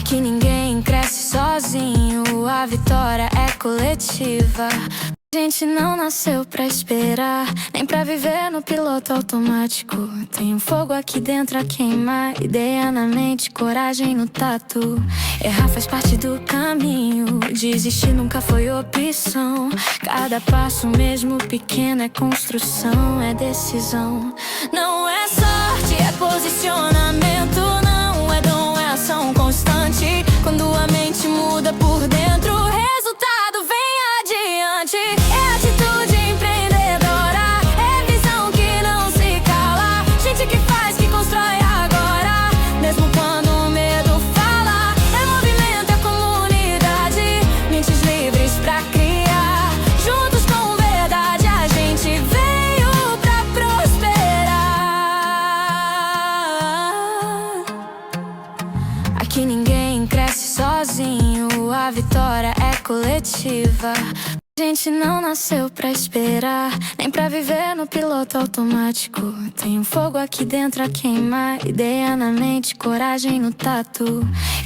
Que ninguém cresce sozinho, a vitória é coletiva. A gente não nasceu pra esperar, nem pra viver no piloto automático. Tem um fogo aqui dentro a queimar, ideia na mente, coragem no tato. Errar faz parte do caminho, desistir nunca foi opção. Cada passo, mesmo pequeno, é construção, é decisão. Não é sorte, é posicionamento. Não é dom, é ação constante. Quando a mente muda por dentro, o resultado vem adiante. É atitude empreendedora, é visão que não se cala. Gente que faz, que constrói agora, mesmo quando o medo fala. É movimento, é comunidade, mentes livres pra criar. Juntos com verdade a gente veio pra prosperar. Aqui ninguém cresce sozinho, a vitória é coletiva. A gente não nasceu pra esperar, nem pra viver no piloto automático. Tem um fogo aqui dentro a queimar, ideia na mente, coragem no tato.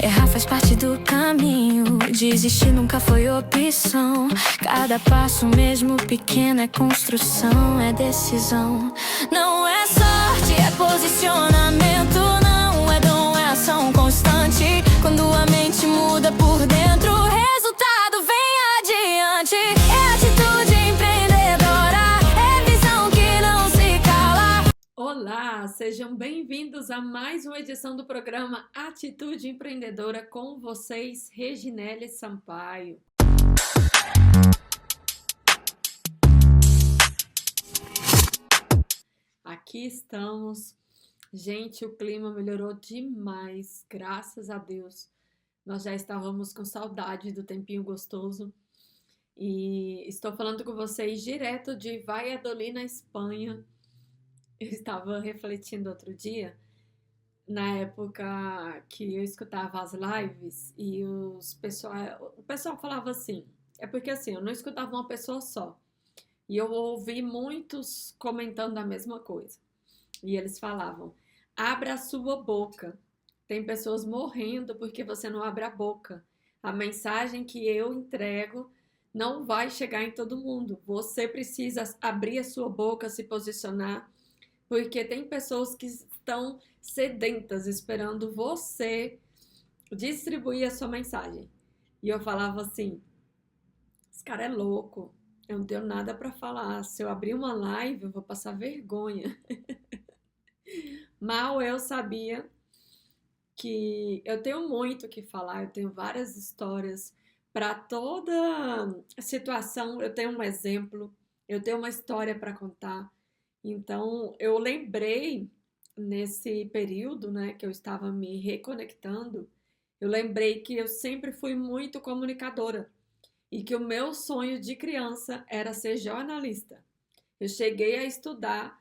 Errar faz parte do caminho, desistir nunca foi opção. Cada passo, mesmo pequeno, é construção, é decisão. Não é sorte, é posicionamento. Não é dom, é ação constante. Quando a mente muda por dentro, o resultado vem adiante. É atitude empreendedora, é visão que não se cala. Olá, sejam bem-vindos a mais uma edição do programa Atitude Empreendedora com vocês, Reginele Sampaio. Aqui estamos. Gente, o clima melhorou demais, graças a Deus. Nós já estávamos com saudade do tempinho gostoso. E estou falando com vocês direto de Valladolid, na Espanha. Eu estava refletindo outro dia, na época que eu escutava as lives e o pessoal falava assim, é porque assim, eu não escutava uma pessoa só. E eu ouvi muitos comentando a mesma coisa. E eles falavam, abra a sua boca. Tem pessoas morrendo porque você não abre a boca. A mensagem que eu entrego não vai chegar em todo mundo. Você precisa abrir a sua boca, se posicionar, porque tem pessoas que estão sedentas, esperando você distribuir a sua mensagem. E eu falava assim, esse cara é louco, eu não tenho nada para falar. Se eu abrir uma live, eu vou passar vergonha. Mal eu sabia que eu tenho muito o que falar, eu tenho várias histórias para toda situação, eu tenho um exemplo, eu tenho uma história para contar. Então, eu lembrei nesse período, né, que eu estava me reconectando, eu lembrei que eu sempre fui muito comunicadora e que o meu sonho de criança era ser jornalista. Eu cheguei a estudar,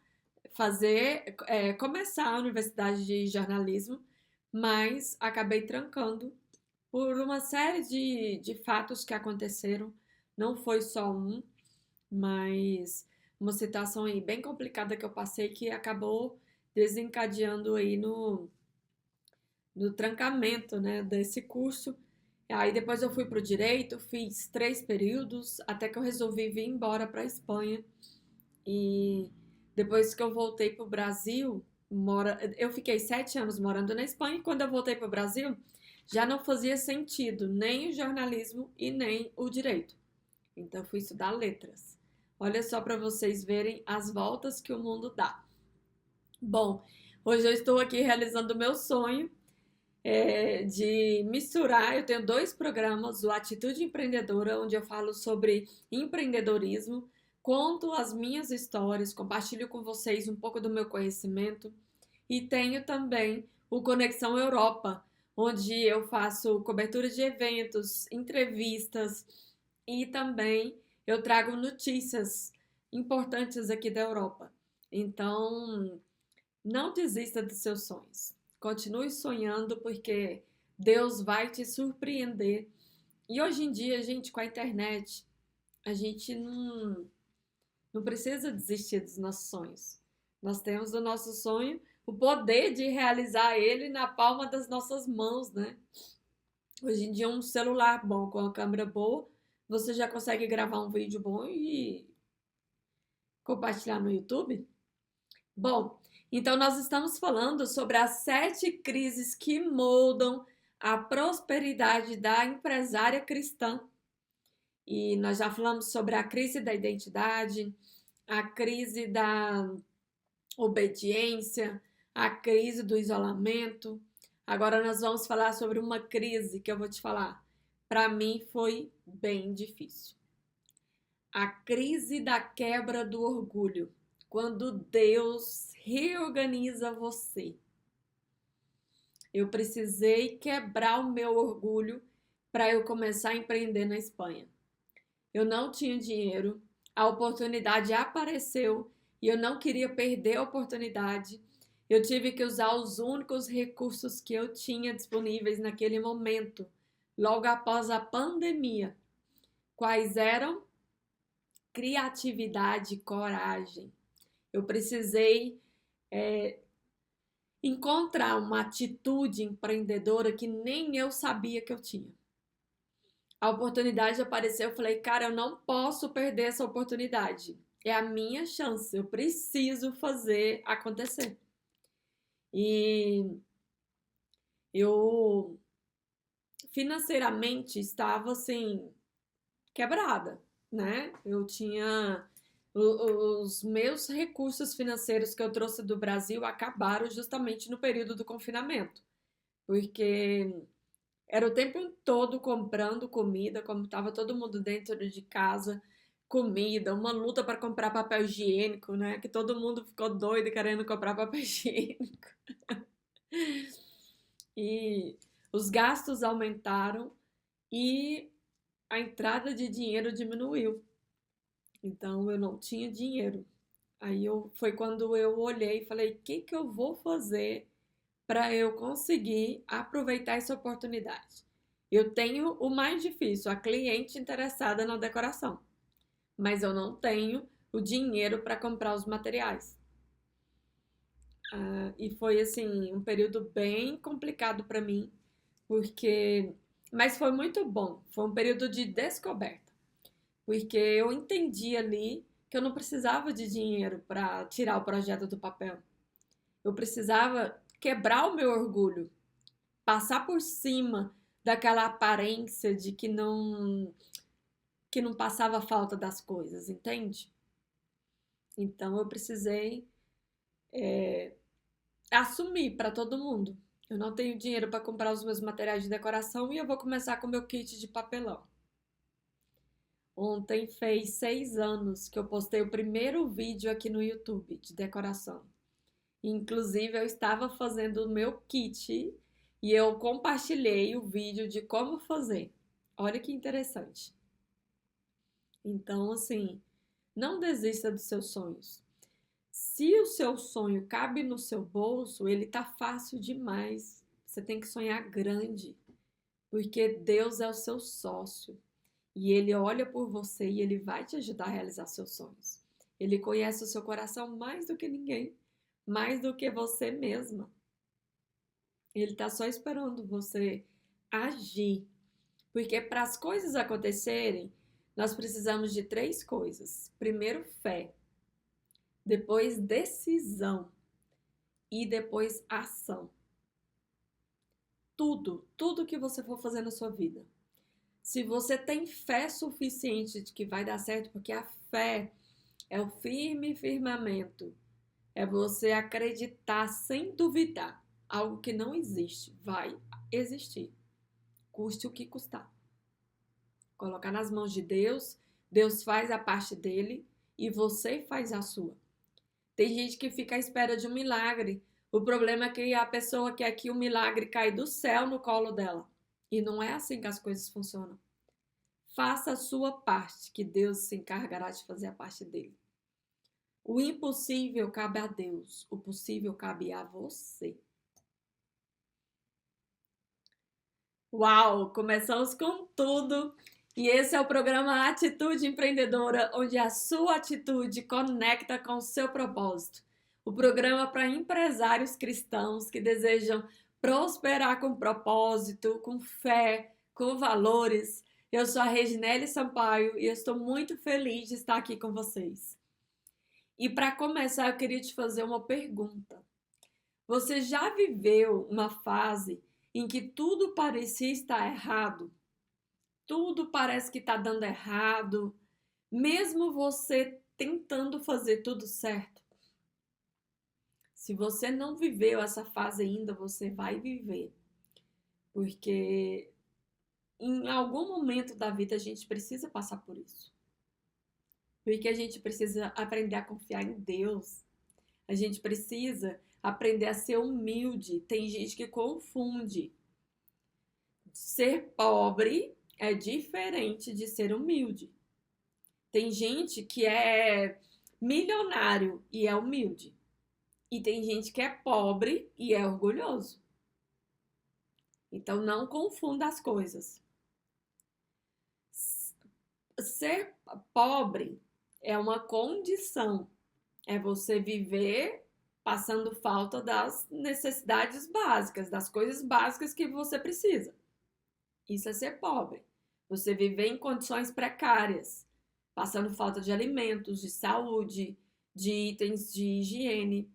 começar a universidade de jornalismo, mas acabei trancando por uma série de fatos que aconteceram. Não foi só um, mas uma situação aí bem complicada que eu passei que acabou desencadeando aí no trancamento, né, desse curso. Aí depois eu fui para o direito, fiz 3 períodos, até que eu resolvi vir embora para a Espanha. E depois que eu voltei para o Brasil, eu fiquei 7 anos morando na Espanha, e quando eu voltei para o Brasil, já não fazia sentido nem o jornalismo e nem o direito. Então eu fui estudar letras. Olha só para vocês verem as voltas que o mundo dá. Bom, hoje eu estou aqui realizando o meu sonho de misturar. Eu tenho 2 programas, o Atitude Empreendedora, onde eu falo sobre empreendedorismo, conto as minhas histórias, compartilho com vocês um pouco do meu conhecimento. E tenho também o Conexão Europa, onde eu faço cobertura de eventos, entrevistas e também eu trago notícias importantes aqui da Europa. Então, não desista dos seus sonhos. Continue sonhando porque Deus vai te surpreender. E hoje em dia, gente, com a internet, a gente não precisa desistir dos nossos sonhos. Nós temos o nosso sonho, o poder de realizar ele na palma das nossas mãos, né? Hoje em dia, um celular bom com a câmera boa, você já consegue gravar um vídeo bom e compartilhar no YouTube. Bom, então nós estamos falando sobre as 7 crises que moldam a prosperidade da empresária cristã. E nós já falamos sobre a crise da identidade, a crise da obediência, a crise do isolamento. Agora nós vamos falar sobre uma crise que eu vou te falar. Para mim foi bem difícil. A crise da quebra do orgulho. Quando Deus reorganiza você. Eu precisei quebrar o meu orgulho para eu começar a empreender na Espanha. Eu não tinha dinheiro, a oportunidade apareceu e eu não queria perder a oportunidade. Eu tive que usar os únicos recursos que eu tinha disponíveis naquele momento, logo após a pandemia. Quais eram? Criatividade e coragem. Eu precisei encontrar uma atitude empreendedora que nem eu sabia que eu tinha. A oportunidade apareceu, eu falei, cara, eu não posso perder essa oportunidade. É a minha chance, eu preciso fazer acontecer. E eu financeiramente estava assim, quebrada, né? Eu tinha os meus recursos financeiros que eu trouxe do Brasil acabaram justamente no período do confinamento, porque era o tempo todo comprando comida, como estava todo mundo dentro de casa, comida, uma luta para comprar papel higiênico, né? Que todo mundo ficou doido querendo comprar papel higiênico. E os gastos aumentaram e a entrada de dinheiro diminuiu. Então eu não tinha dinheiro. Foi quando eu olhei e falei: o que que eu vou fazer para eu conseguir aproveitar essa oportunidade? Eu tenho o mais difícil, a cliente interessada na decoração, mas eu não tenho o dinheiro para comprar os materiais. E foi assim um período bem complicado para mim, mas foi muito bom. Foi um período de descoberta, porque eu entendi ali que eu não precisava de dinheiro para tirar o projeto do papel. Eu precisava quebrar o meu orgulho, passar por cima daquela aparência de que não passava falta das coisas, entende? Então eu precisei assumir para todo mundo. Eu não tenho dinheiro para comprar os meus materiais de decoração e eu vou começar com o meu kit de papelão. Ontem fez 6 anos que eu postei o primeiro vídeo aqui no YouTube de decoração. Inclusive, eu estava fazendo o meu kit e eu compartilhei o vídeo de como fazer. Olha que interessante. Então, assim, não desista dos seus sonhos. Se o seu sonho cabe no seu bolso, ele tá fácil demais. Você tem que sonhar grande, porque Deus é o seu sócio e ele olha por você e ele vai te ajudar a realizar seus sonhos. Ele conhece o seu coração mais do que ninguém, mais do que você mesma. Ele tá só esperando você agir, porque para as coisas acontecerem, nós precisamos de 3 coisas. Primeiro, fé. Depois, decisão. E depois, ação. Tudo que você for fazer na sua vida. Se você tem fé suficiente de que vai dar certo, porque a fé é o firme firmamento. É você acreditar sem duvidar. Algo que não existe, vai existir. Custe o que custar. Colocar nas mãos de Deus, Deus faz a parte dele e você faz a sua. Tem gente que fica à espera de um milagre. O problema é que a pessoa quer que o milagre caia do céu no colo dela. E não é assim que as coisas funcionam. Faça a sua parte, que Deus se encargará de fazer a parte dele. O impossível cabe a Deus, o possível cabe a você. Uau, começamos com tudo! E esse é o programa Atitude Empreendedora, onde a sua atitude conecta com o seu propósito. O programa para empresários cristãos que desejam prosperar com propósito, com fé, com valores. Eu sou a Reginele Sampaio e eu estou muito feliz de estar aqui com vocês. E para começar, eu queria te fazer uma pergunta. Você já viveu uma fase em que tudo parecia estar errado? Tudo parece que está dando errado, mesmo você tentando fazer tudo certo? Se você não viveu essa fase ainda, você vai viver. Porque em algum momento da vida a gente precisa passar por isso. Porque a gente precisa aprender a confiar em Deus. A gente precisa aprender a ser humilde. Tem gente que confunde. Ser pobre é diferente de ser humilde. Tem gente que é milionário e é humilde. E tem gente que é pobre e é orgulhoso. Então não confunda as coisas. Ser pobre é uma condição. É você viver passando falta das necessidades básicas, das coisas básicas que você precisa. Isso é ser pobre. Você viver em condições precárias, passando falta de alimentos, de saúde, de itens de higiene.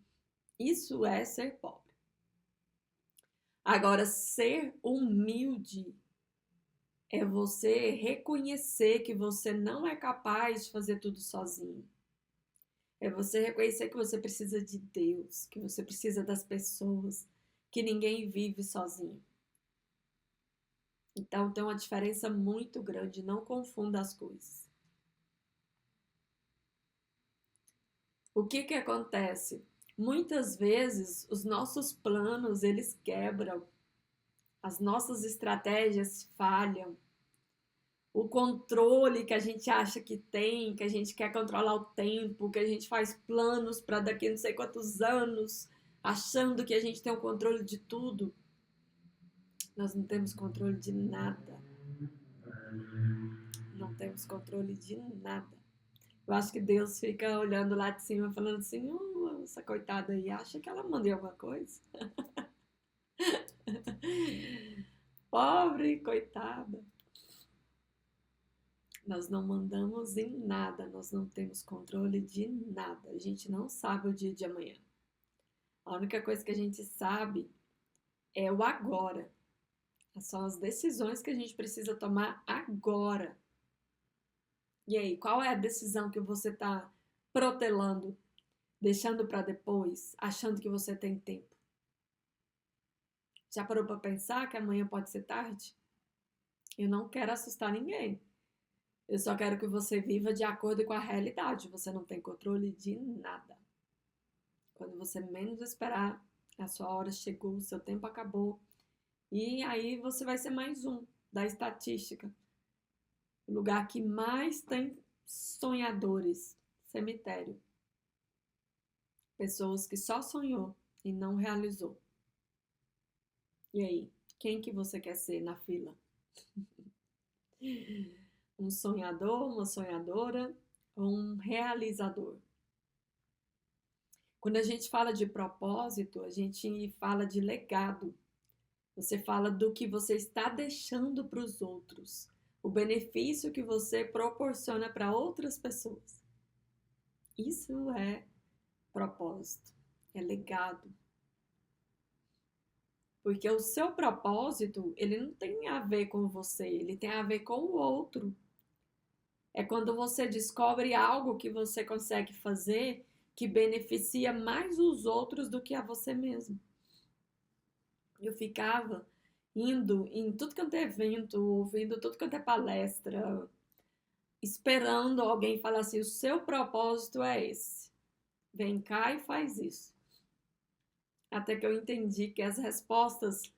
Isso é ser pobre. Agora, ser humilde é você reconhecer que você não é capaz de fazer tudo sozinho. É você reconhecer que você precisa de Deus, que você precisa das pessoas, que ninguém vive sozinho. Então tem uma diferença muito grande, não confunda as coisas. O que acontece? Muitas vezes os nossos planos, eles quebram. As nossas estratégias falham. O controle que a gente acha que tem, que a gente quer controlar o tempo, que a gente faz planos para daqui a não sei quantos anos, achando que a gente tem o controle de tudo. Nós não temos controle de nada. Não temos controle de nada. Eu acho que Deus fica olhando lá de cima, falando assim, essa coitada aí, acha que ela mandou alguma coisa? Pobre, coitada. Nós não mandamos em nada, nós não temos controle de nada. A gente não sabe o dia de amanhã. A única coisa que a gente sabe é o agora. São as decisões que a gente precisa tomar agora. E aí, qual é a decisão que você está protelando, deixando para depois, achando que você tem tempo? Já parou para pensar que amanhã pode ser tarde? Eu não quero assustar ninguém. Eu só quero que você viva de acordo com a realidade. Você não tem controle de nada. Quando você menos esperar, a sua hora chegou, o seu tempo acabou. E aí você vai ser mais um da estatística. O lugar que mais tem sonhadores, cemitério. Pessoas que só sonhou e não realizou. E aí, quem que você quer ser na fila? Um sonhador, uma sonhadora ou um realizador? Quando a gente fala de propósito, a gente fala de legado. Você fala do que você está deixando para os outros, o benefício que você proporciona para outras pessoas. Isso é propósito, é legado. Porque o seu propósito, ele não tem a ver com você, ele tem a ver com o outro. É quando você descobre algo que você consegue fazer que beneficia mais os outros do que a você mesmo. Eu ficava indo em tudo quanto é evento, ouvindo tudo quanto é palestra, esperando alguém falar assim, o seu propósito é esse. Vem cá e faz isso. Até que eu entendi que as respostas,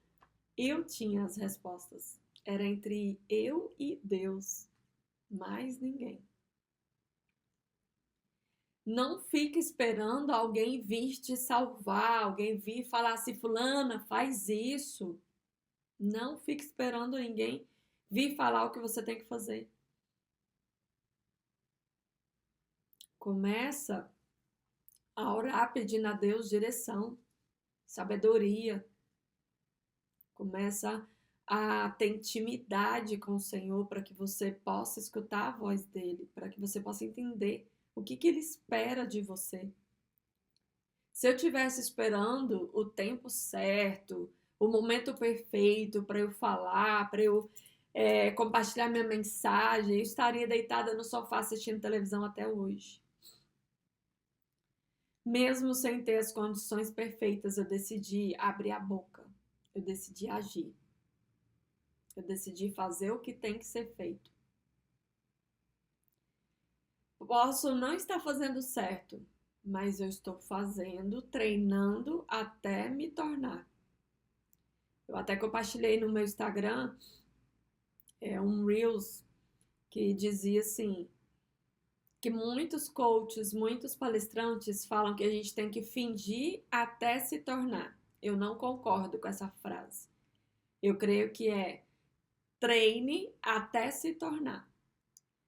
eu tinha as respostas. Era entre eu e Deus. Mais ninguém. Não fique esperando alguém vir te salvar, alguém vir falar assim, fulana, faz isso. Não fique esperando ninguém vir falar o que você tem que fazer. Começa a orar pedindo a Deus direção, sabedoria. Começa a ter intimidade com o Senhor para que você possa escutar a voz dele, para que você possa entender o que ele espera de você. Se eu tivesse esperando o tempo certo, o momento perfeito para eu falar, para eu compartilhar minha mensagem, eu estaria deitada no sofá assistindo televisão até hoje. Mesmo sem ter as condições perfeitas, eu decidi abrir a boca, eu decidi agir, eu decidi fazer o que tem que ser feito. Posso não estar fazendo certo, mas eu estou fazendo, treinando até me tornar. Eu até compartilhei no meu Instagram um Reels que dizia assim, que muitos coaches, muitos palestrantes falam que a gente tem que fingir até se tornar. Eu não concordo com essa frase. Eu creio que é treine até se tornar.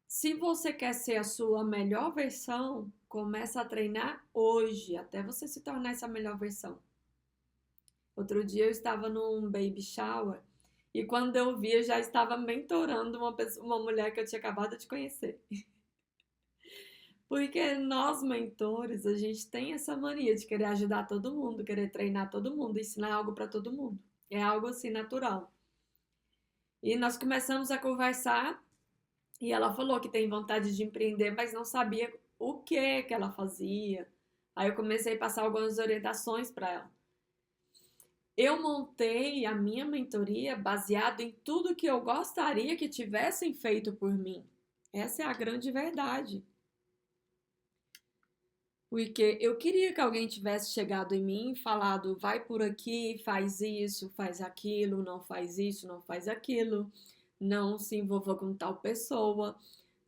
Se você quer ser a sua melhor versão, começa a treinar hoje, até você se tornar essa melhor versão. Outro dia eu estava num baby shower e quando eu vi, eu já estava mentorando uma mulher que eu tinha acabado de conhecer. Porque nós, mentores, a gente tem essa mania de querer ajudar todo mundo, querer treinar todo mundo, ensinar algo para todo mundo. É algo assim natural. E nós começamos a conversar e ela falou que tem vontade de empreender, mas não sabia o que ela fazia. Aí eu comecei a passar algumas orientações para ela. Eu montei a minha mentoria baseado em tudo que eu gostaria que tivessem feito por mim. Essa é a grande verdade. Porque eu queria que alguém tivesse chegado em mim e falado, vai por aqui, faz isso, faz aquilo, não faz isso, não faz aquilo, não se envolva com tal pessoa,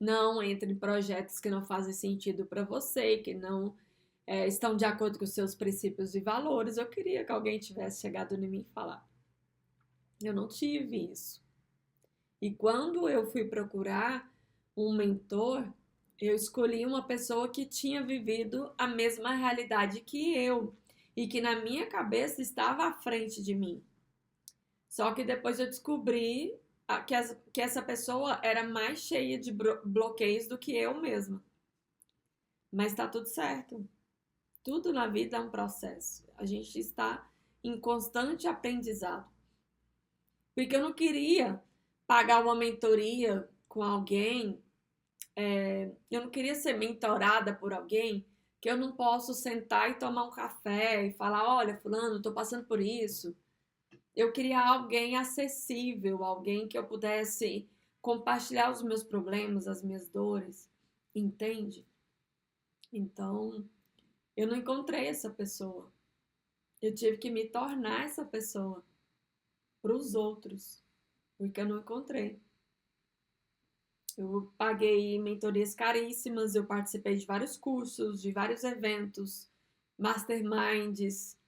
não entre em projetos que não fazem sentido para você, que não estão de acordo com os seus princípios e valores. Eu queria que alguém tivesse chegado em mim e falar. Eu não tive isso. E quando eu fui procurar um mentor, eu escolhi uma pessoa que tinha vivido a mesma realidade que eu e que na minha cabeça estava à frente de mim. Só que depois eu descobri que essa pessoa era mais cheia de bloqueios do que eu mesma. Mas tá tudo certo. Tudo na vida é um processo. A gente está em constante aprendizado. Porque eu não queria pagar uma mentoria com alguém, eu não queria ser mentorada por alguém que eu não posso sentar e tomar um café e falar, olha, fulano, estou passando por isso. Eu queria alguém acessível, alguém que eu pudesse compartilhar os meus problemas, as minhas dores, entende? Então, eu não encontrei essa pessoa. Eu tive que me tornar essa pessoa para os outros, porque eu não encontrei. Eu paguei mentorias caríssimas, eu participei de vários cursos, de vários eventos, masterminds,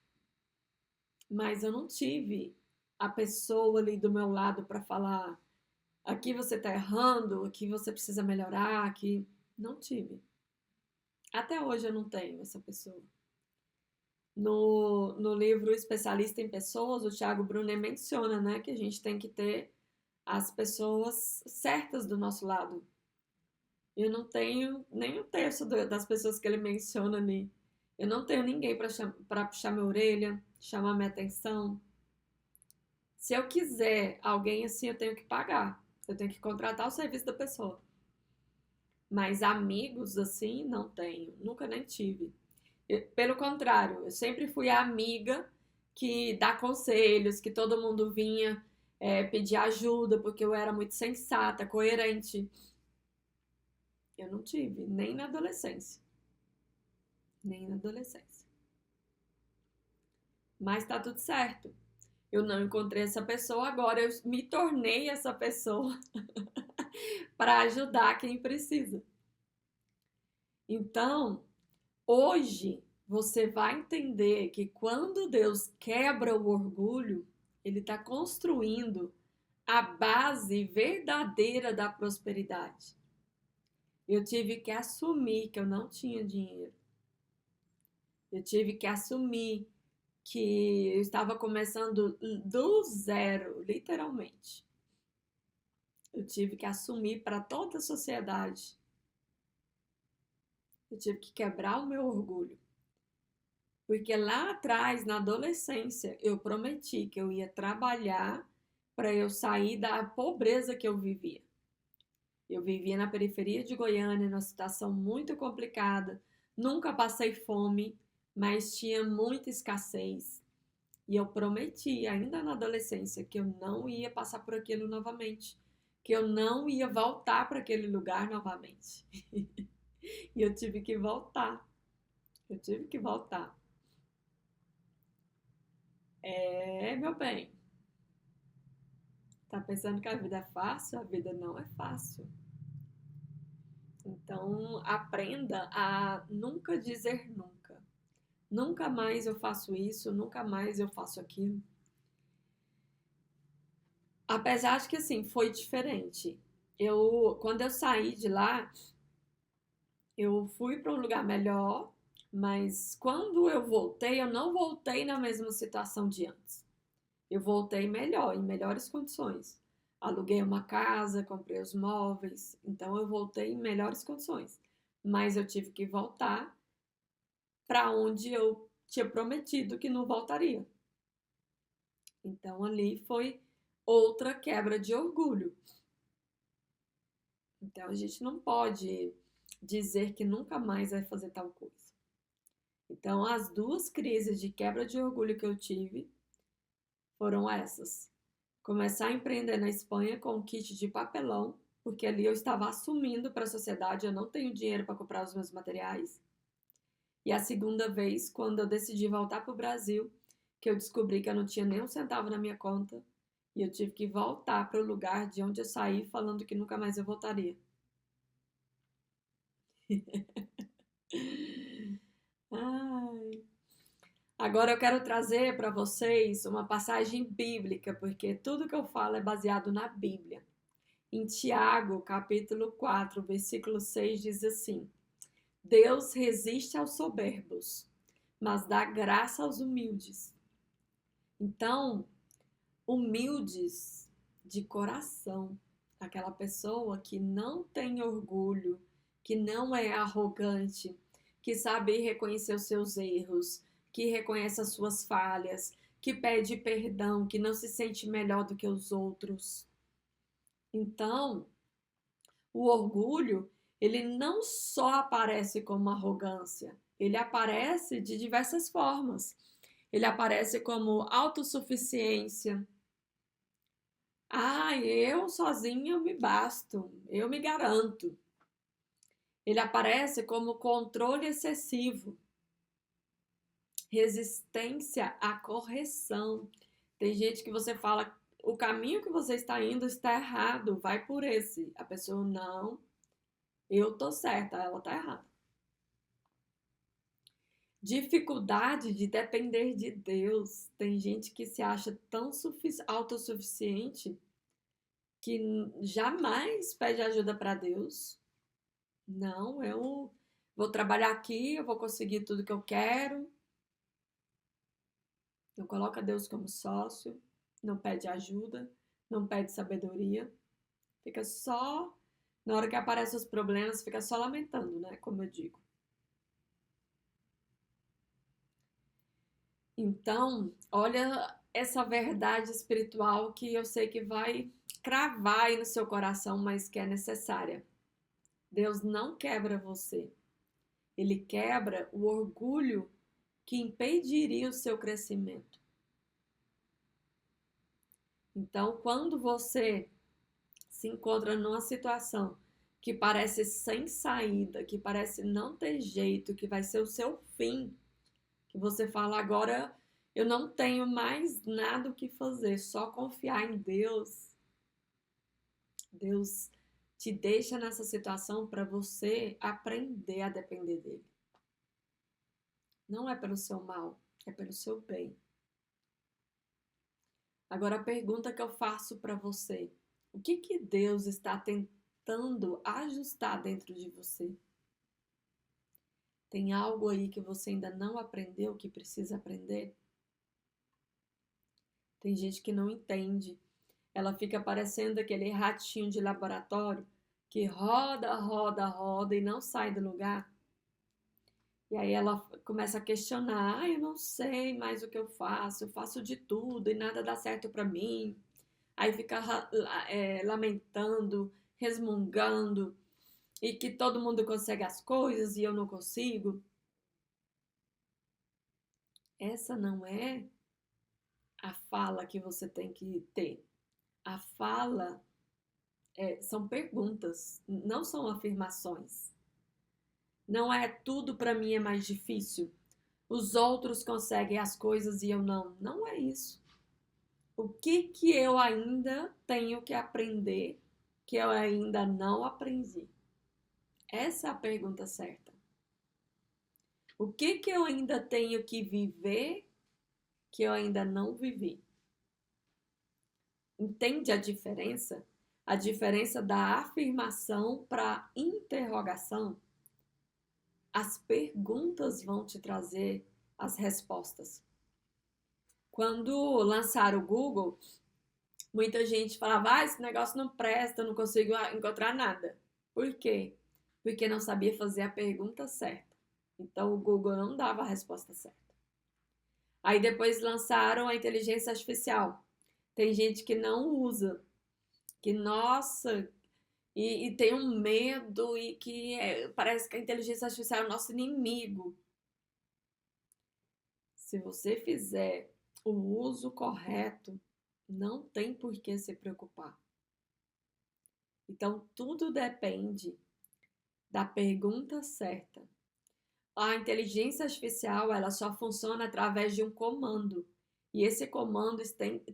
mas eu não tive a pessoa ali do meu lado para falar aqui você está errando, aqui você precisa melhorar, aqui não tive. Até hoje eu não tenho essa pessoa. No livro Especialista em Pessoas, o Thiago Brunet menciona, né, que a gente tem que ter as pessoas certas do nosso lado. Eu não tenho nem um terço das pessoas que ele menciona ali. Eu não tenho ninguém para puxar minha orelha, chamar minha atenção. Se eu quiser alguém assim, eu tenho que pagar. Eu tenho que contratar o serviço da pessoa. Mas amigos assim, não tenho. Nunca nem tive. Pelo contrário, eu sempre fui a amiga que dá conselhos, que todo mundo vinha pedir ajuda, porque eu era muito sensata, coerente. Eu não tive, nem na adolescência. Nem na adolescência. Mas tá tudo certo. Eu não encontrei essa pessoa, agora eu me tornei essa pessoa para ajudar quem precisa. Então, hoje você vai entender que quando Deus quebra o orgulho, Ele está construindo a base verdadeira da prosperidade. Eu tive que assumir que eu não tinha dinheiro. Eu tive que assumir que eu estava começando do zero, literalmente. Eu tive que assumir para toda a sociedade. Eu tive que quebrar o meu orgulho. Porque lá atrás, na adolescência, eu prometi que eu ia trabalhar para eu sair da pobreza que eu vivia. Eu vivia na periferia de Goiânia, numa situação muito complicada. Nunca passei fome, mas tinha muita escassez. E eu prometi, ainda na adolescência, que eu não ia passar por aquilo novamente. Que eu não ia voltar para aquele lugar novamente. E eu tive que voltar. Eu tive que voltar. É, meu bem. Tá pensando que a vida é fácil? A vida não é fácil. Então, aprenda a nunca dizer nunca. Nunca mais eu faço isso, nunca mais eu faço aquilo. Apesar de que, assim, foi diferente. Quando eu saí de lá, eu fui para um lugar melhor, mas quando eu voltei, eu não voltei na mesma situação de antes. Eu voltei melhor, em melhores condições. Aluguei uma casa, comprei os móveis, então eu voltei em melhores condições. Mas eu tive que voltar para onde eu tinha prometido que não voltaria. Então ali foi outra quebra de orgulho. Então a gente não pode dizer que nunca mais vai fazer tal coisa. Então as duas crises de quebra de orgulho que eu tive foram essas. Começar a empreender na Espanha com um kit de papelão, porque ali eu estava assumindo para a sociedade, eu não tenho dinheiro para comprar os meus materiais. E a segunda vez, quando eu decidi voltar para o Brasil, que eu descobri que eu não tinha nem um centavo na minha conta, e eu tive que voltar para o lugar de onde eu saí, falando que nunca mais eu voltaria. Ai. Agora eu quero trazer para vocês uma passagem bíblica, porque tudo que eu falo é baseado na Bíblia. Em Tiago, capítulo 4, versículo 6, diz assim: Deus resiste aos soberbos, mas dá graça aos humildes. Então, humildes de coração, aquela pessoa que não tem orgulho, que não é arrogante, que sabe reconhecer os seus erros, que reconhece as suas falhas, que pede perdão, que não se sente melhor do que os outros. Então, o orgulho, ele não só aparece como arrogância, ele aparece de diversas formas. Ele aparece como autossuficiência. Ah, eu sozinho me basto, eu me garanto. Ele aparece como controle excessivo, resistência à correção. Tem gente que você fala, o caminho que você está indo está errado, vai por esse. A pessoa, não, eu tô certa, ela tá errada. Dificuldade de depender de Deus. Tem gente que se acha tão autossuficiente que jamais pede ajuda para Deus. Não, eu vou trabalhar aqui, eu vou conseguir tudo que eu quero. Não coloca Deus como sócio, não pede ajuda, não pede sabedoria. Fica só, na hora que aparecem os problemas, fica só lamentando, né? Como eu digo. Então, olha essa verdade espiritual que eu sei que vai cravar aí no seu coração, mas que é necessária. Deus não quebra você. Ele quebra o orgulho que impediria o seu crescimento. Então, quando você se encontra numa situação que parece sem saída, que parece não ter jeito, que vai ser o seu fim, que você fala, agora eu não tenho mais nada o que fazer, só confiar em Deus. Deus te deixa nessa situação para você aprender a depender dele. Não é pelo seu mal, é pelo seu bem. Agora a pergunta que eu faço para você: o que Deus está tentando ajustar dentro de você? Tem algo aí que você ainda não aprendeu, que precisa aprender? Tem gente que não entende. Ela fica parecendo aquele ratinho de laboratório que roda, roda, roda e não sai do lugar. E aí ela começa a questionar, eu não sei mais o que eu faço de tudo e nada dá certo para mim. Aí fica lamentando, resmungando, e que todo mundo consegue as coisas e eu não consigo. Essa não é a fala que você tem que ter. A fala são perguntas, não são afirmações. Não é tudo para mim é mais difícil. Os outros conseguem as coisas e eu não. Não é isso. O que eu ainda tenho que aprender que eu ainda não aprendi? Essa é a pergunta certa. O que eu ainda tenho que viver que eu ainda não vivi? Entende a diferença? A diferença da afirmação para a interrogação? As perguntas vão te trazer as respostas. Quando lançaram o Google, muita gente falava, esse negócio não presta, não consigo encontrar nada. Por quê? Porque não sabia fazer a pergunta certa. Então o Google não dava a resposta certa. Aí depois lançaram a inteligência artificial. Tem gente que não usa, que nossa, e tem um medo e que parece que a inteligência artificial é o nosso inimigo. Se você fizer o uso correto, não tem por que se preocupar. Então, tudo depende da pergunta certa. A inteligência artificial, ela só funciona através de um comando. E esse comando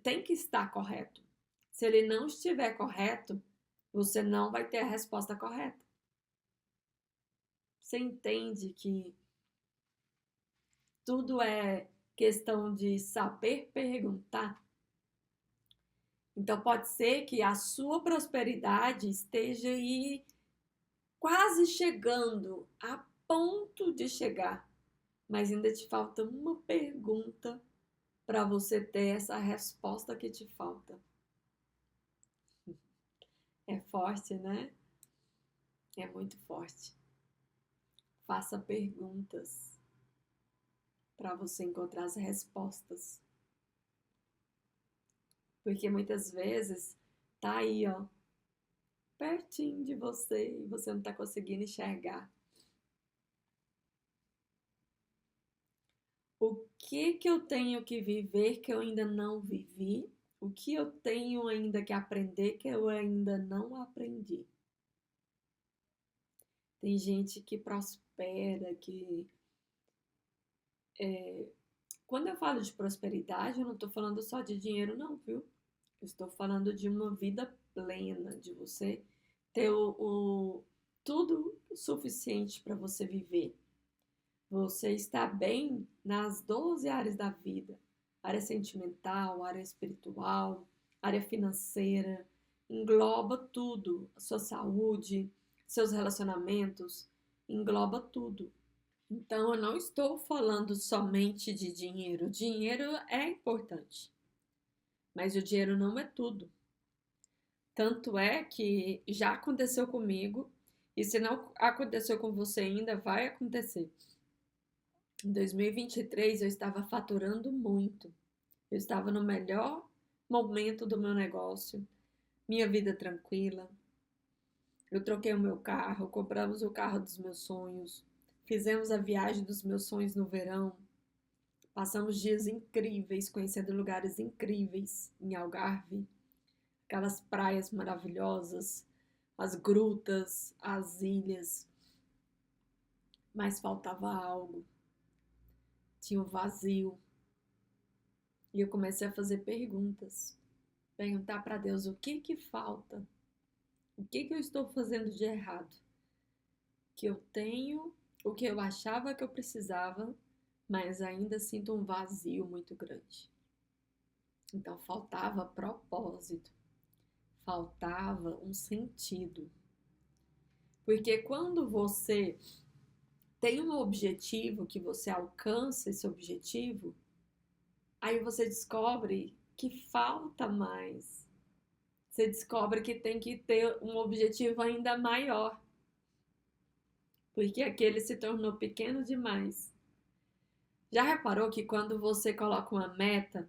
tem que estar correto. Se ele não estiver correto, você não vai ter a resposta correta. Você entende que tudo é questão de saber perguntar? Então pode ser que a sua prosperidade esteja aí quase chegando, a ponto de chegar, mas ainda te falta uma pergunta para você ter essa resposta que te falta. É forte, né? É muito forte. Faça perguntas para você encontrar as respostas. Porque muitas vezes tá aí, ó, pertinho de você e você não tá conseguindo enxergar. O que eu tenho que viver que eu ainda não vivi? O que eu tenho ainda que aprender que eu ainda não aprendi? Tem gente que prospera, que... Quando eu falo de prosperidade, eu não estou falando só de dinheiro, não, viu? Eu estou falando de uma vida plena, de você ter tudo suficiente para você viver. Você está bem nas 12 áreas da vida. Área sentimental, área espiritual, área financeira. Engloba tudo. A sua saúde, seus relacionamentos. Engloba tudo. Então, eu não estou falando somente de dinheiro. O dinheiro é importante. Mas o dinheiro não é tudo. Tanto é que já aconteceu comigo. E se não aconteceu com você ainda, vai acontecer. Em 2023 eu estava faturando muito. Eu estava no melhor momento do meu negócio. Minha vida tranquila. Eu troquei o meu carro, compramos o carro dos meus sonhos. Fizemos a viagem dos meus sonhos no verão. Passamos dias incríveis, conhecendo lugares incríveis em Algarve. Aquelas praias maravilhosas, as grutas, as ilhas. Mas faltava algo. Tinha um vazio. E eu comecei a fazer perguntas. Perguntar para Deus o que falta. O que eu estou fazendo de errado? Que eu tenho o que eu achava que eu precisava, mas ainda sinto um vazio muito grande. Então faltava propósito. Faltava um sentido. Porque quando você tem um objetivo, que você alcança esse objetivo, aí você descobre que falta mais. Você descobre que tem que ter um objetivo ainda maior, porque aquele se tornou pequeno demais. Já reparou que quando você coloca uma meta,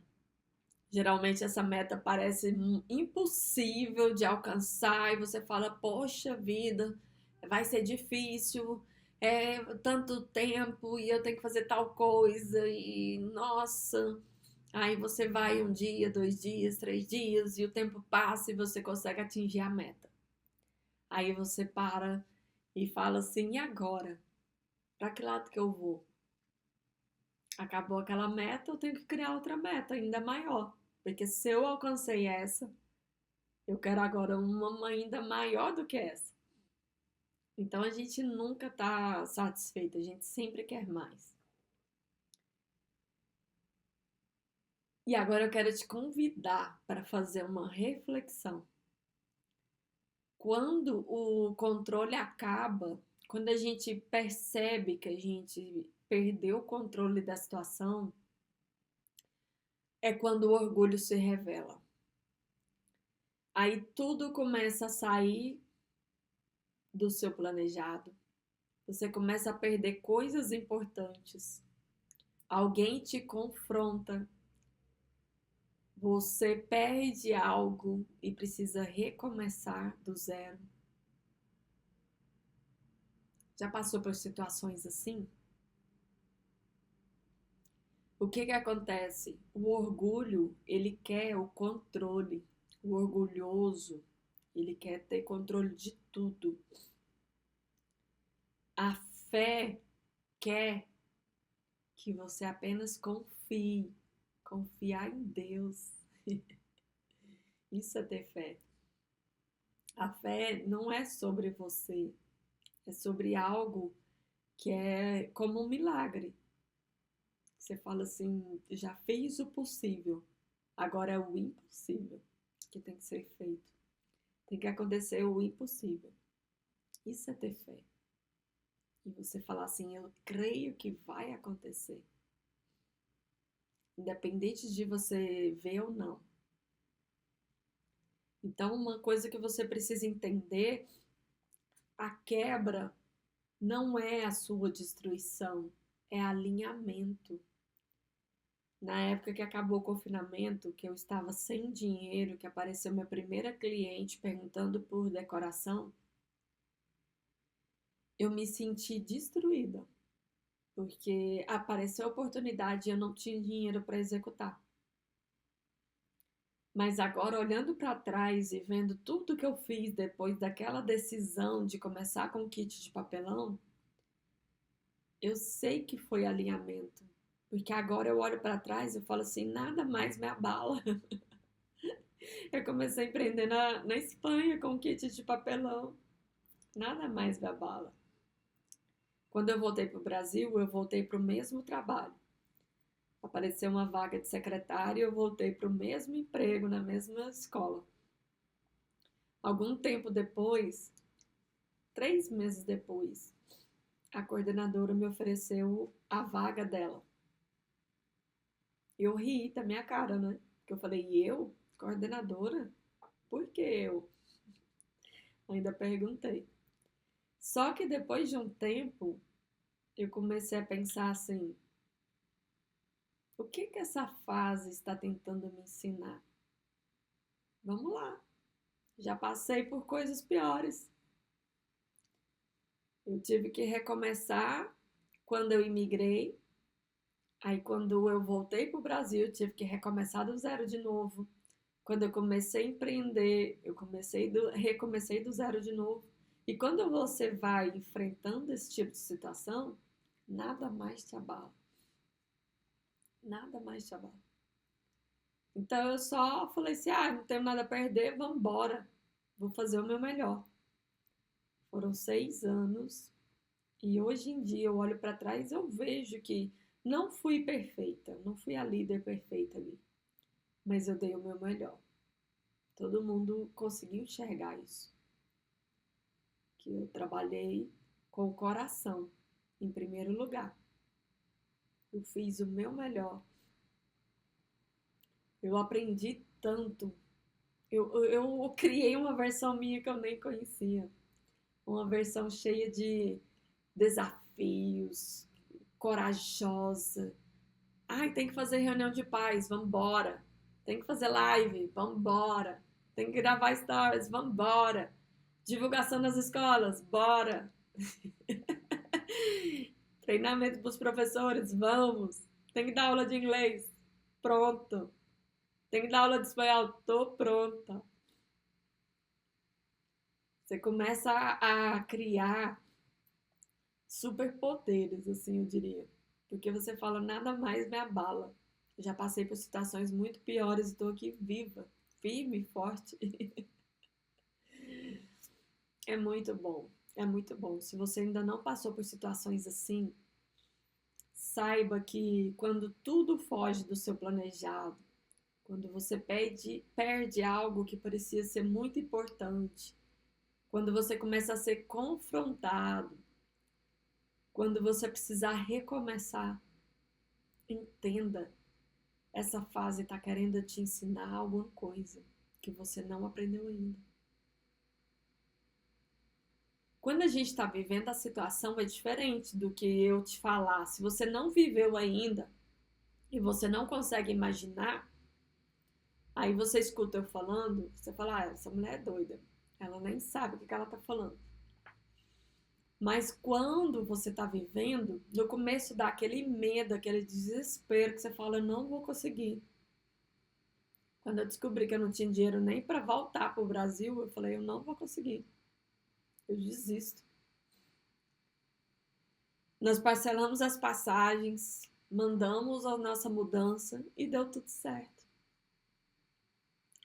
geralmente essa meta parece impossível de alcançar e você fala, poxa vida, vai ser difícil, é tanto tempo e eu tenho que fazer tal coisa e nossa. Aí você vai um dia, 2 dias, 3 dias e o tempo passa e você consegue atingir a meta. Aí você para e fala assim, e agora? Para que lado que eu vou? Acabou aquela meta, eu tenho que criar outra meta ainda maior. Porque se eu alcancei essa, eu quero agora uma ainda maior do que essa. Então a gente nunca está satisfeito, a gente sempre quer mais. E agora eu quero te convidar para fazer uma reflexão. Quando o controle acaba, quando a gente percebe que a gente perdeu o controle da situação, é quando o orgulho se revela. Aí tudo começa a sair do seu planejado. Você começa a perder coisas importantes. Alguém te confronta. Você perde algo e precisa recomeçar do zero. Já passou por situações assim? O que que acontece? O orgulho, ele quer o controle. O orgulhoso, ele quer ter controle de tudo. A fé quer que você apenas confie. Confiar em Deus. Isso é ter fé. A fé não é sobre você, é sobre algo que é como um milagre. Você fala assim, já fiz o possível, agora é o impossível que tem que ser feito. Tem que acontecer o impossível. Isso é ter fé. E você falar assim, eu creio que vai acontecer. Independente de você ver ou não. Então, uma coisa que você precisa entender, a quebra não é a sua destruição, é alinhamento. Na época que acabou o confinamento, que eu estava sem dinheiro, que apareceu minha primeira cliente perguntando por decoração, eu me senti destruída, porque apareceu a oportunidade e eu não tinha dinheiro para executar. Mas agora, olhando para trás e vendo tudo que eu fiz depois daquela decisão de começar com o kit de papelão, eu sei que foi alinhamento. Porque agora eu olho para trás e falo assim, nada mais me abala. Eu comecei a empreender na Espanha com kit de papelão. Nada mais me abala. Quando eu voltei para o Brasil, eu voltei para o mesmo trabalho. Apareceu uma vaga de secretária e eu voltei para o mesmo emprego, na mesma escola. Algum tempo depois, 3 meses depois, a coordenadora me ofereceu a vaga dela. Eu ri da minha cara, né? Porque eu falei, e eu? Coordenadora? Por que eu? Ainda perguntei. Só que depois de um tempo, eu comecei a pensar assim, o que que essa fase está tentando me ensinar? Vamos lá. Já passei por coisas piores. Eu tive que recomeçar quando eu imigrei. Aí, quando eu voltei para o Brasil, eu tive que recomeçar do zero de novo. Quando eu comecei a empreender, recomecei do zero de novo. E quando você vai enfrentando esse tipo de situação, nada mais te abala. Nada mais te abala. Então eu só falei assim, não tenho nada a perder, vamos embora. Vou fazer o meu melhor. Foram 6 anos e hoje em dia eu olho para trás e eu vejo que não fui perfeita, não fui a líder perfeita ali, mas eu dei o meu melhor. Todo mundo conseguiu enxergar isso. Que eu trabalhei com o coração em primeiro lugar. Eu fiz o meu melhor. Eu aprendi tanto. Eu criei uma versão minha que eu nem conhecia. Uma versão cheia de desafios, corajosa. Ai, tem que fazer reunião de paz, vambora. Tem que fazer live, vambora. Tem que gravar stories, vambora. Divulgação nas escolas, bora. Treinamento para os professores, vamos. Tem que dar aula de inglês, pronto. Tem que dar aula de espanhol, tô pronta. Você começa a criar superpoderes, assim, eu diria. Porque você fala, nada mais me abala. Eu já passei por situações muito piores e estou aqui viva, firme e forte. É muito bom, é muito bom. Se você ainda não passou por situações assim, saiba que quando tudo foge do seu planejado, quando você perde algo que parecia ser muito importante, quando você começa a ser confrontado, quando você precisar recomeçar, entenda, essa fase está querendo te ensinar alguma coisa que você não aprendeu ainda. Quando a gente está vivendo a situação é diferente do que eu te falar. Se você não viveu ainda e você não consegue imaginar, aí você escuta eu falando, você fala, ah, essa mulher é doida. Ela nem sabe o que ela está falando. Mas quando você está vivendo, no começo dá aquele medo, aquele desespero que você fala, eu não vou conseguir. Quando eu descobri que eu não tinha dinheiro nem para voltar para o Brasil, eu falei, eu não vou conseguir. Eu desisto. Nós parcelamos as passagens, mandamos a nossa mudança e deu tudo certo.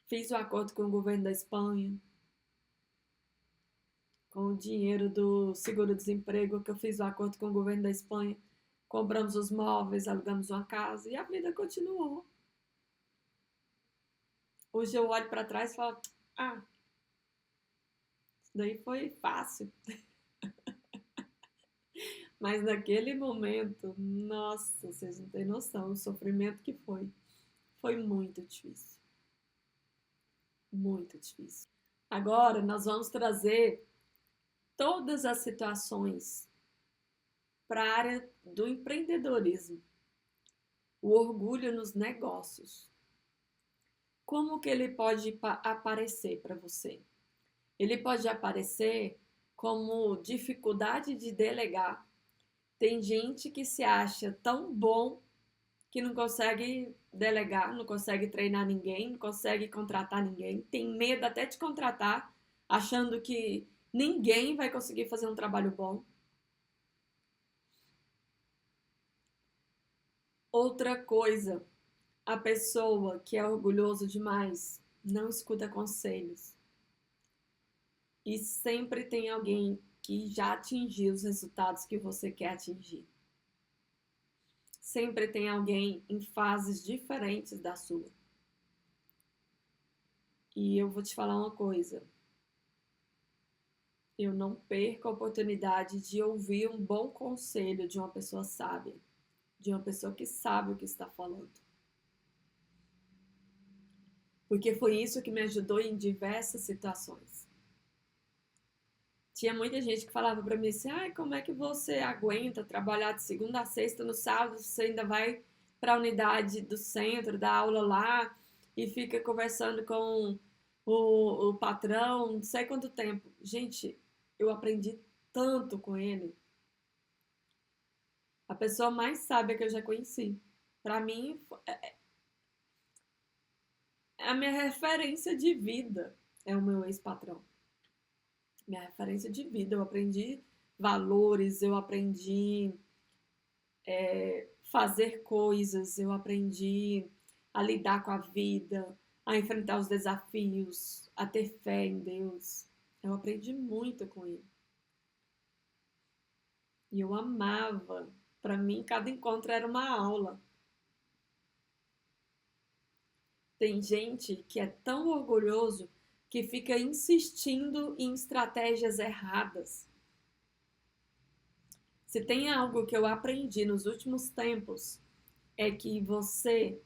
Fiz o acordo com o governo da Espanha, com o dinheiro do seguro-desemprego, que eu fiz o acordo com o governo da Espanha. Compramos os móveis, alugamos uma casa e a vida continuou. Hoje eu olho para trás e falo, ah, isso daí foi fácil. Mas naquele momento, nossa, vocês não têm noção, o sofrimento que foi. Foi muito difícil. Muito difícil. Agora nós vamos trazer todas as situações para a área do empreendedorismo. O orgulho nos negócios. Como que ele pode aparecer para você? Ele pode aparecer como dificuldade de delegar. Tem gente que se acha tão bom que não consegue delegar, não consegue treinar ninguém, não consegue contratar ninguém, tem medo até de contratar, achando que ninguém vai conseguir fazer um trabalho bom. Outra coisa, a pessoa que é orgulhoso demais não escuta conselhos. E sempre tem alguém que já atingiu os resultados que você quer atingir. Sempre tem alguém em fases diferentes da sua. E eu vou te falar uma coisa. Eu não perco a oportunidade de ouvir um bom conselho de uma pessoa sábia, de uma pessoa que sabe o que está falando. Porque foi isso que me ajudou em diversas situações. Tinha muita gente que falava para mim assim, ai, como é que você aguenta trabalhar de segunda a sexta, no sábado você ainda vai para a unidade do centro, dar aula lá e fica conversando com o patrão, não sei quanto tempo. Gente, eu aprendi tanto com ele. A pessoa mais sábia que eu já conheci. Para mim, é a minha referência de vida é o meu ex-patrão. Minha referência de vida. Eu aprendi valores, eu aprendi fazer coisas, eu aprendi a lidar com a vida, a enfrentar os desafios, a ter fé em Deus. Eu aprendi muito com ele. E eu amava. Para mim, cada encontro era uma aula. Tem gente que é tão orgulhoso que fica insistindo em estratégias erradas. Se tem algo que eu aprendi nos últimos tempos, é que você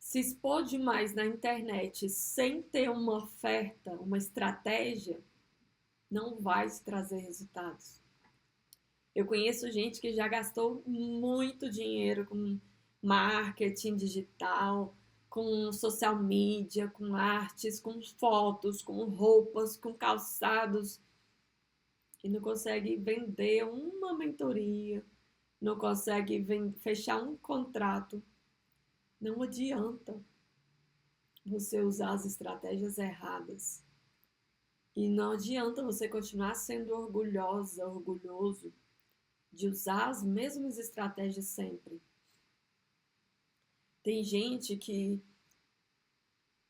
se expor demais na internet sem ter uma oferta, uma estratégia, não vai te trazer resultados. Eu conheço gente que já gastou muito dinheiro com marketing digital, com social media, com artes, com fotos, com roupas, com calçados, e não consegue vender uma mentoria, não consegue fechar um contrato. Não adianta você usar as estratégias erradas. E não adianta você continuar sendo orgulhosa, orgulhoso de usar as mesmas estratégias sempre. Tem gente que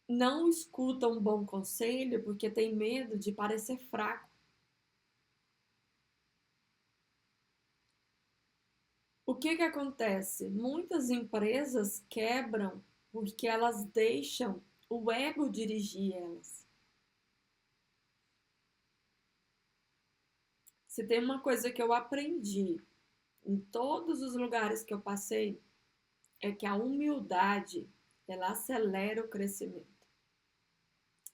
não escuta um bom conselho porque tem medo de parecer fraco. O que acontece? Muitas empresas quebram porque elas deixam o ego dirigir elas. Se tem uma coisa que eu aprendi em todos os lugares que eu passei, é que a humildade, ela acelera o crescimento.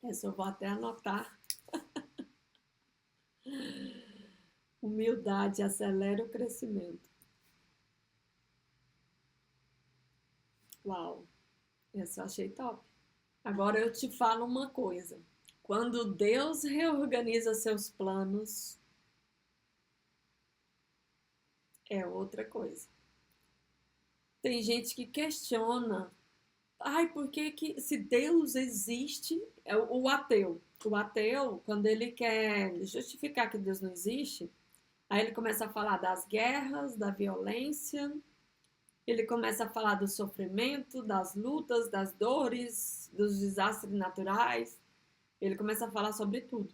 Essa eu vou até anotar. Humildade acelera o crescimento. Uau, essa eu achei top. Agora eu te falo uma coisa. Quando Deus reorganiza seus planos, é outra coisa. Tem gente que questiona, ai, por que se Deus existe, é o ateu. O ateu, quando ele quer justificar que Deus não existe, aí ele começa a falar das guerras, da violência, ele começa a falar do sofrimento, das lutas, das dores, dos desastres naturais. Ele começa a falar sobre tudo.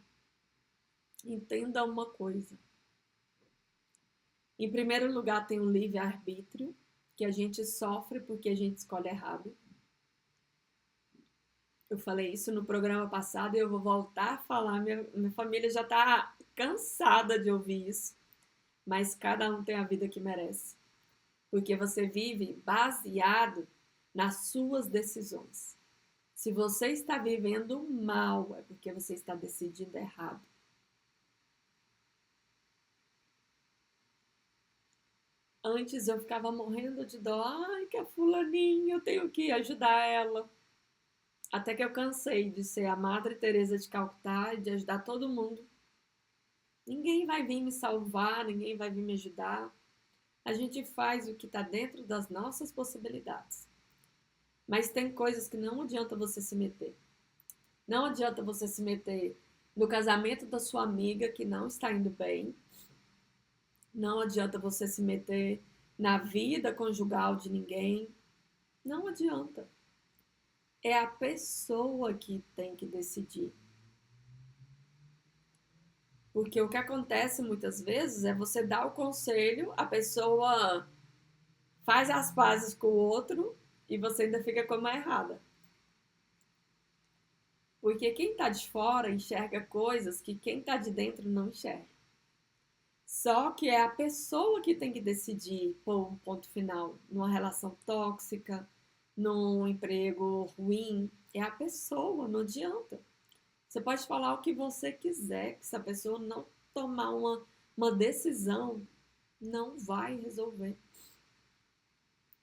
Entenda uma coisa. Em primeiro lugar, tem o livre-arbítrio, que a gente sofre porque a gente escolhe errado. Eu falei isso no programa passado e eu vou voltar a falar. Minha família já está cansada de ouvir isso. Mas cada um tem a vida que merece. Porque você vive baseado nas suas decisões. Se você está vivendo mal, é porque você está decidindo errado. Antes eu ficava morrendo de dó. Ai, que a fulaninha, eu tenho que ajudar ela. Até que eu cansei de ser a Madre Teresa de Calcutá e de ajudar todo mundo. Ninguém vai vir me salvar, ninguém vai vir me ajudar. A gente faz o que está dentro das nossas possibilidades. Mas tem coisas que não adianta você se meter. Não adianta você se meter no casamento da sua amiga que não está indo bem. Não adianta você se meter na vida conjugal de ninguém. Não adianta. É a pessoa que tem que decidir. Porque o que acontece muitas vezes é você dar o conselho, a pessoa faz as pazes com o outro e você ainda fica como a errada. Porque quem está de fora enxerga coisas que quem está de dentro não enxerga. Só que é a pessoa que tem que decidir pôr um ponto final numa relação tóxica, num emprego ruim. É a pessoa, não adianta. Você pode falar o que você quiser, que se a pessoa não tomar uma decisão, não vai resolver.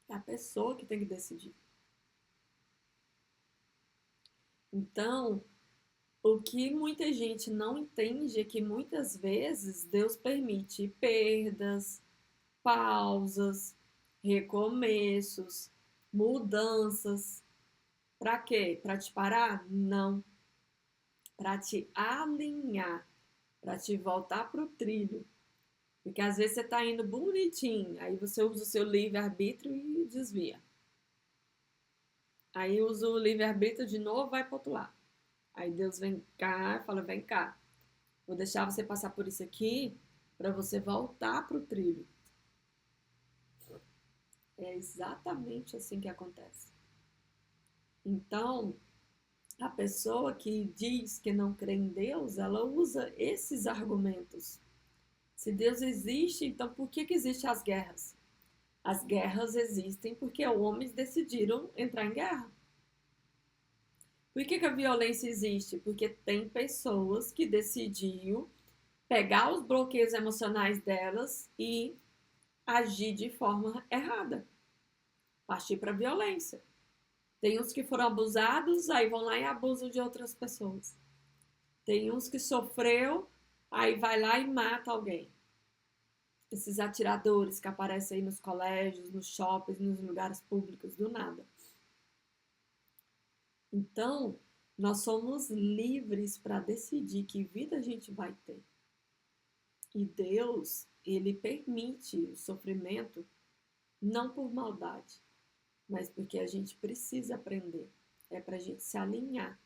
É a pessoa que tem que decidir. Então, o que muita gente não entende é que muitas vezes Deus permite perdas, pausas, recomeços, mudanças. Para quê? Para te parar? Não. Para te alinhar, para te voltar para o trilho. Porque às vezes você está indo bonitinho, aí você usa o seu livre-arbítrio e desvia. Aí usa o livre-arbítrio de novo, vai para outro lado. Aí Deus vem cá e fala, vem cá, vou deixar você passar por isso aqui para você voltar para o trilho. É exatamente assim que acontece. Então, a pessoa que diz que não crê em Deus, ela usa esses argumentos. Se Deus existe, então por que existem as guerras? As guerras existem porque homens decidiram entrar em guerra. Por que a violência existe? Porque tem pessoas que decidiram pegar os bloqueios emocionais delas e agir de forma errada, partir para a violência. Tem uns que foram abusados, aí vão lá e abusam de outras pessoas. Tem uns que sofreu, aí vai lá e mata alguém. Esses atiradores que aparecem aí nos colégios, nos shoppings, nos lugares públicos, do nada. Então, nós somos livres para decidir que vida a gente vai ter. E Deus, ele permite o sofrimento não por maldade, mas porque a gente precisa aprender. É para a gente se alinhar.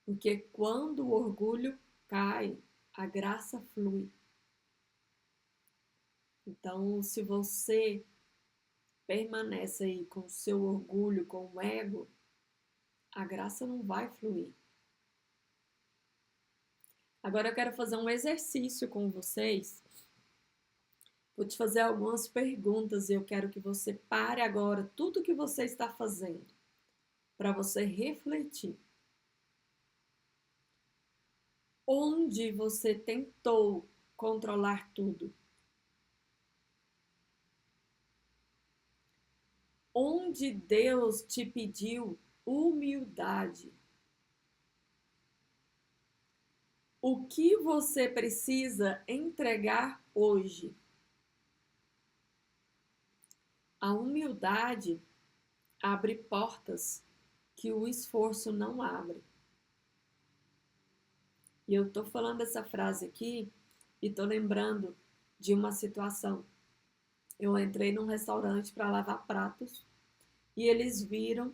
Porque quando o orgulho cai, a graça flui. Então, se você permanece aí com o seu orgulho, com o ego, a graça não vai fluir. Agora eu quero fazer um exercício com vocês. Vou te fazer algumas perguntas e eu quero que você pare agora tudo que você está fazendo para você refletir. Onde você tentou controlar tudo? Onde Deus te pediu humildade? O que você precisa entregar hoje? A humildade abre portas que o esforço não abre. E eu tô falando essa frase aqui e tô lembrando de uma situação. Eu entrei num restaurante para lavar pratos e eles viram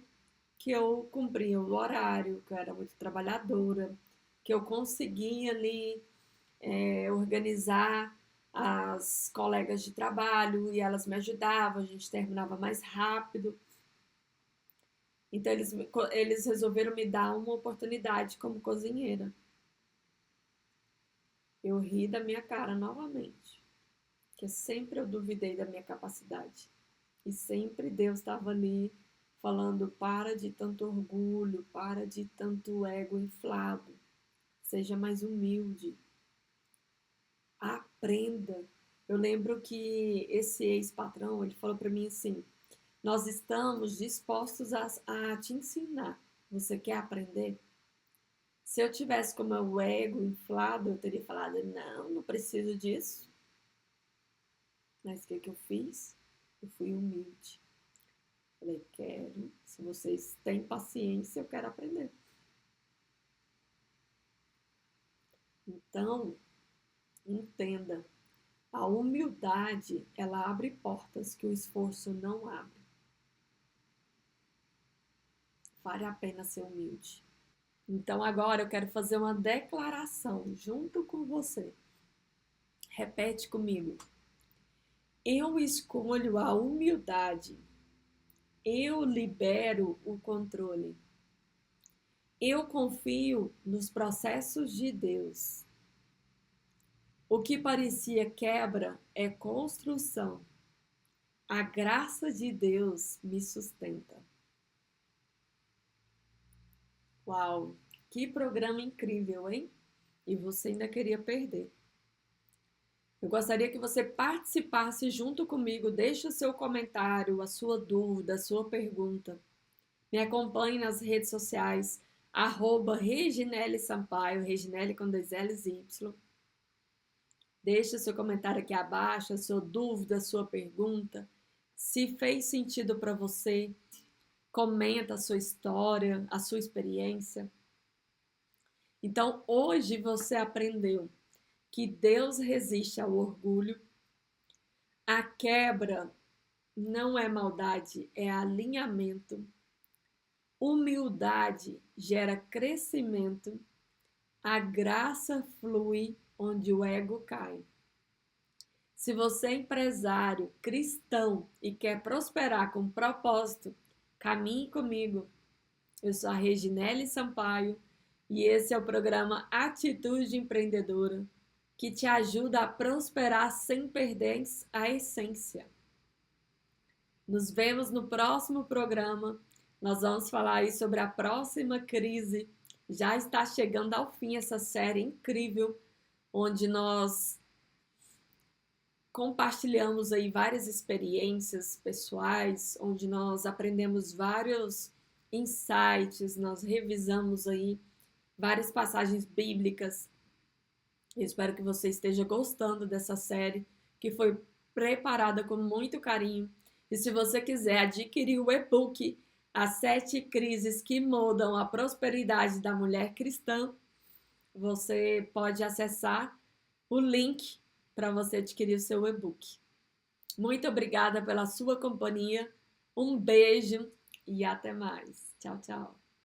que eu cumpria o horário, que eu era muito trabalhadora, que eu conseguia ali organizar as colegas de trabalho e elas me ajudavam, a gente terminava mais rápido. Então eles resolveram me dar uma oportunidade como cozinheira. Eu ri da minha cara novamente, porque sempre eu duvidei da minha capacidade. E sempre Deus estava ali falando, para de tanto orgulho, para de tanto ego inflado, seja mais humilde, aprenda. Eu lembro que esse ex-patrão, ele falou para mim assim, nós estamos dispostos a te ensinar, você quer aprender? Se eu tivesse com o meu ego inflado, eu teria falado, não preciso disso. Mas o que eu fiz? Eu fui humilde. Falei, quero, se vocês têm paciência, eu quero aprender. Então, entenda, a humildade, ela abre portas que o esforço não abre. Vale a pena ser humilde. Então, agora eu quero fazer uma declaração junto com você. Repete comigo. Eu escolho a humildade. Eu libero o controle. Eu confio nos processos de Deus. O que parecia quebra é construção. A graça de Deus me sustenta. Uau, que programa incrível, hein? E você ainda queria perder. Eu gostaria que você participasse junto comigo, deixe o seu comentário, a sua dúvida, a sua pergunta. Me acompanhe nas redes sociais, @Reginele Sampaio, Reginele com 2 L's e Y. Deixe o seu comentário aqui abaixo, a sua dúvida, a sua pergunta. Se fez sentido para você, comenta a sua história, a sua experiência. Então, hoje você aprendeu que Deus resiste ao orgulho. A quebra não é maldade, é alinhamento. Humildade gera crescimento. A graça flui onde o ego cai. Se você é empresário, cristão e quer prosperar com propósito, caminhe comigo. Eu sou a Reginele Sampaio e esse é o programa Atitude Empreendedora, que te ajuda a prosperar sem perder a essência. Nos vemos no próximo programa. Nós vamos falar aí sobre a próxima crise. Já está chegando ao fim essa série incrível, onde nós compartilhamos aí várias experiências pessoais, onde nós aprendemos vários insights, nós revisamos aí várias passagens bíblicas. Eu espero que você esteja gostando dessa série, que foi preparada com muito carinho. E se você quiser adquirir o e-book As 7 Crises que Mudam a Prosperidade da Mulher Cristã, você pode acessar o link para você adquirir o seu e-book. Muito obrigada pela sua companhia, um beijo e até mais. Tchau, tchau.